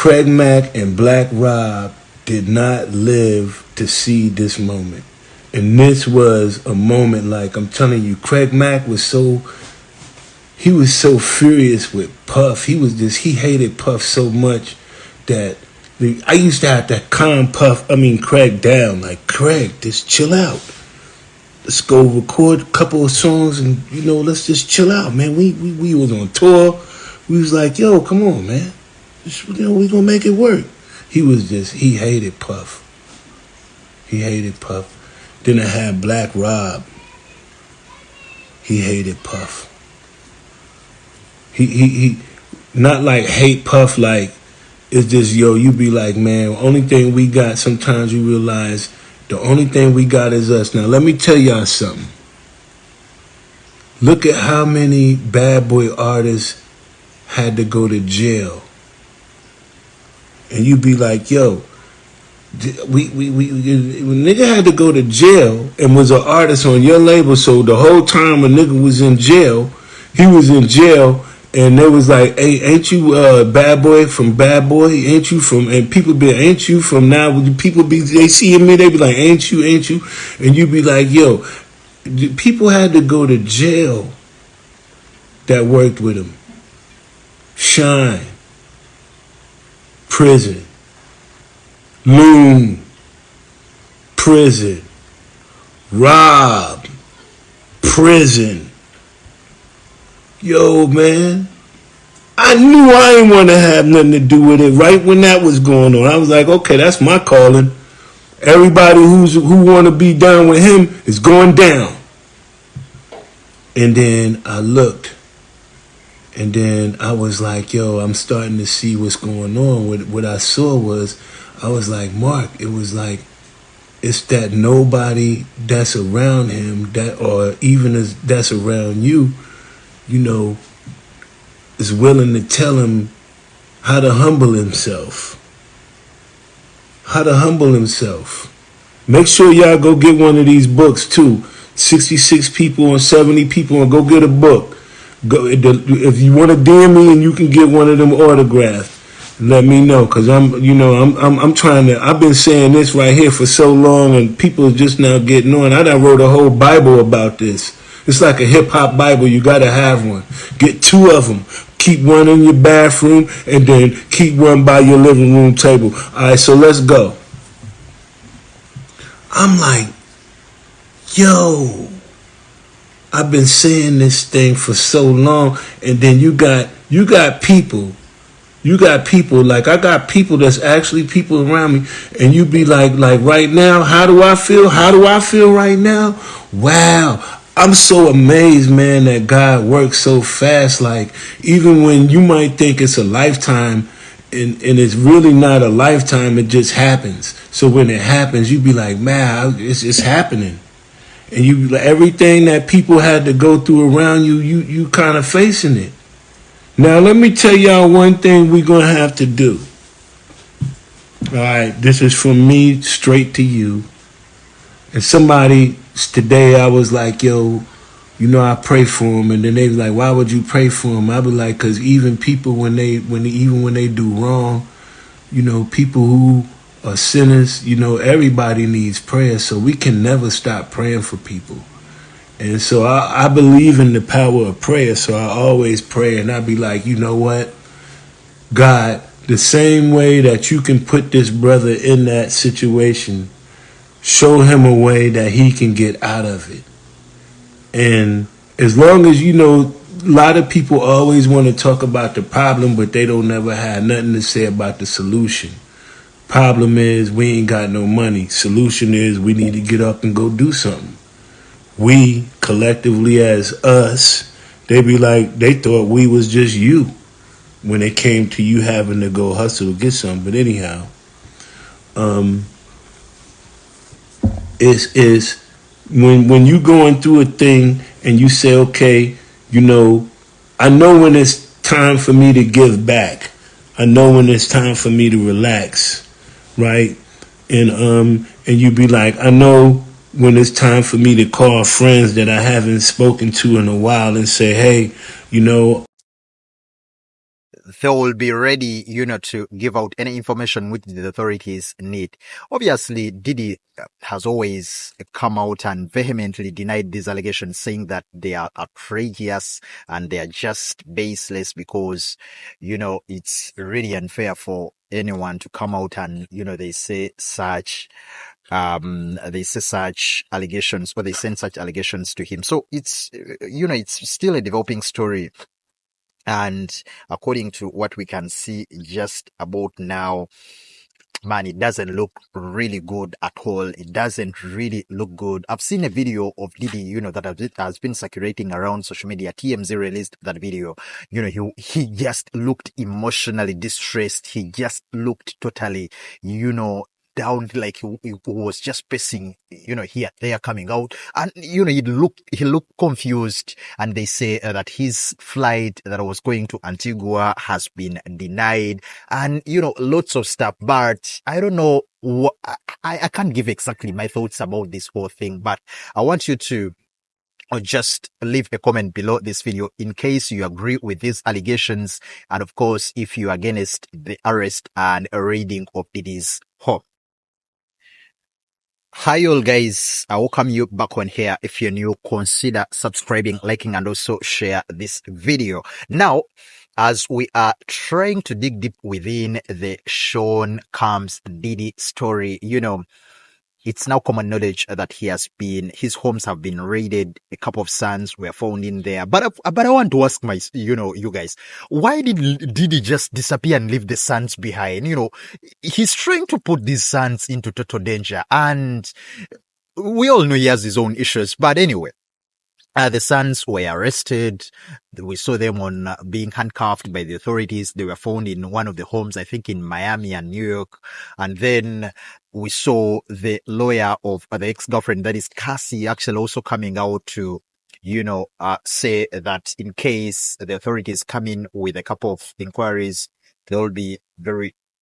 Craig Mack and Black Rob did not live to see this moment. And this was a moment, like I'm telling you, Craig Mack was so furious with Puff. He hated Puff so much that I used to have to calm Craig down. Like, Craig, just chill out. Let's go record a couple of songs and, let's just chill out, man. We was on tour. We was like, yo, come on, man. We gonna make it work. He hated Puff. He hated Puff. Then I had Black Rob. He hated Puff. He not like hate Puff, like it's just, you be like, man, only thing we got, sometimes you realize the only thing we got is us. Now let me tell y'all something. Look at how many bad boy artists had to go to jail. And you be like, yo, we nigga had to go to jail and was an artist on your label, so the whole time a nigga was in jail, he was in jail, and they was like, hey, ain't you bad boy from Bad Boy? Ain't you from, and people be, ain't you from now? People be, they see me, they be like, ain't you? And you be like, yo, people had to go to jail that worked with him. Shine, prison. Loon, prison. Rob, prison. Yo, man, I knew I didn't want to have nothing to do with it right when that was going on. I was like, okay, that's my calling. Everybody who want to be down with him is going down. And then I looked, and then I was like, yo, I'm starting to see what's going on. What I saw was, I was like, Mark, it was like, it's that nobody that's around him, that, or even that's around you, is willing to tell him how to humble himself. How to humble himself. Make sure y'all go get one of these books too. 66 people and 70 people, and go get a book. If you want to DM me and you can get one of them autographed, let me know, because I'm trying to, I've been saying this right here for so long, and people are just now getting on. I done wrote a whole Bible about this. It's like a hip-hop Bible. You got to have one. Get 2 of them. Keep one in your bathroom, and then keep one by your living room table. All right, so let's go. I'm like, yo, I've been saying this thing for so long, and then you got people. You got people, like I got people that's actually people around me, and you be like right now, how do I feel? How do I feel right now? Wow. I'm so amazed, man, that God works so fast. Like, even when you might think it's a lifetime, and it's really not a lifetime, it just happens. So when it happens, you be like, man, it's happening. And you, everything that people had to go through around you, you kind of facing it. Now, let me tell y'all one thing we're going to have to do. All right, this is from me straight to you. And somebody, today I was like, yo, I pray for him. And then they was like, why would you pray for him? I was like, because even people, when they do wrong, people who are sinners, everybody needs prayer. So we can never stop praying for people. And so I believe in the power of prayer, so I always pray, and I be like, you know what? God, the same way that you can put this brother in that situation, show him a way that he can get out of it. And as long as, a lot of people always want to talk about the problem, but they don't never have nothing to say about the solution. Problem is, we ain't got no money. Solution is, we need to get up and go do something. We, collectively as us, they be like, they thought we was just you when it came to you having to go hustle to get something. But anyhow, it's when you going through a thing and you say, okay, I know when it's time for me to give back. I know when it's time for me to relax, right? And you be like, I know when it's time for me to call friends that I haven't spoken to in a while and say, hey, they will be ready, to give out any information which the authorities need. Obviously, Diddy has always come out and vehemently denied these allegations, saying that they are outrageous and they are just baseless because, it's really unfair for anyone to come out and, they say such allegations, or they send such allegations to him. So it's still a developing story. And according to what we can see just about now, man, it doesn't look really good at all. It doesn't really look good. I've seen a video of Diddy, that has been circulating around social media. TMZ released that video. He just looked emotionally distressed. He just looked totally, down, like he was just pacing, here, there, coming out. And, he looked confused. And they say that his flight that was going to Antigua has been denied, and, lots of stuff. But I don't know I can't give exactly my thoughts about this whole thing, but I want you to or just leave a comment below this video in case you agree with these allegations, and of course, if you are against the arrest and raiding of Diddy's home. Hi all guys, I welcome you back on here. If you're new, consider subscribing, liking, and also share this video. Now, as we are trying to dig deep within the Sean Combs Diddy story, it's now common knowledge that his homes have been raided. A couple of sons were found in there. But I want to ask you guys, why did Diddy just disappear and leave the sons behind? He's trying to put these sons into total danger, and we all know he has his own issues. But anyway, the sons were arrested. We saw them on being handcuffed by the authorities. They were found in one of the homes, I think in Miami and New York. And then we saw the lawyer of the ex-girlfriend, that is Cassie, actually also coming out to, say that in case the authorities come in with a couple of inquiries, they'll be very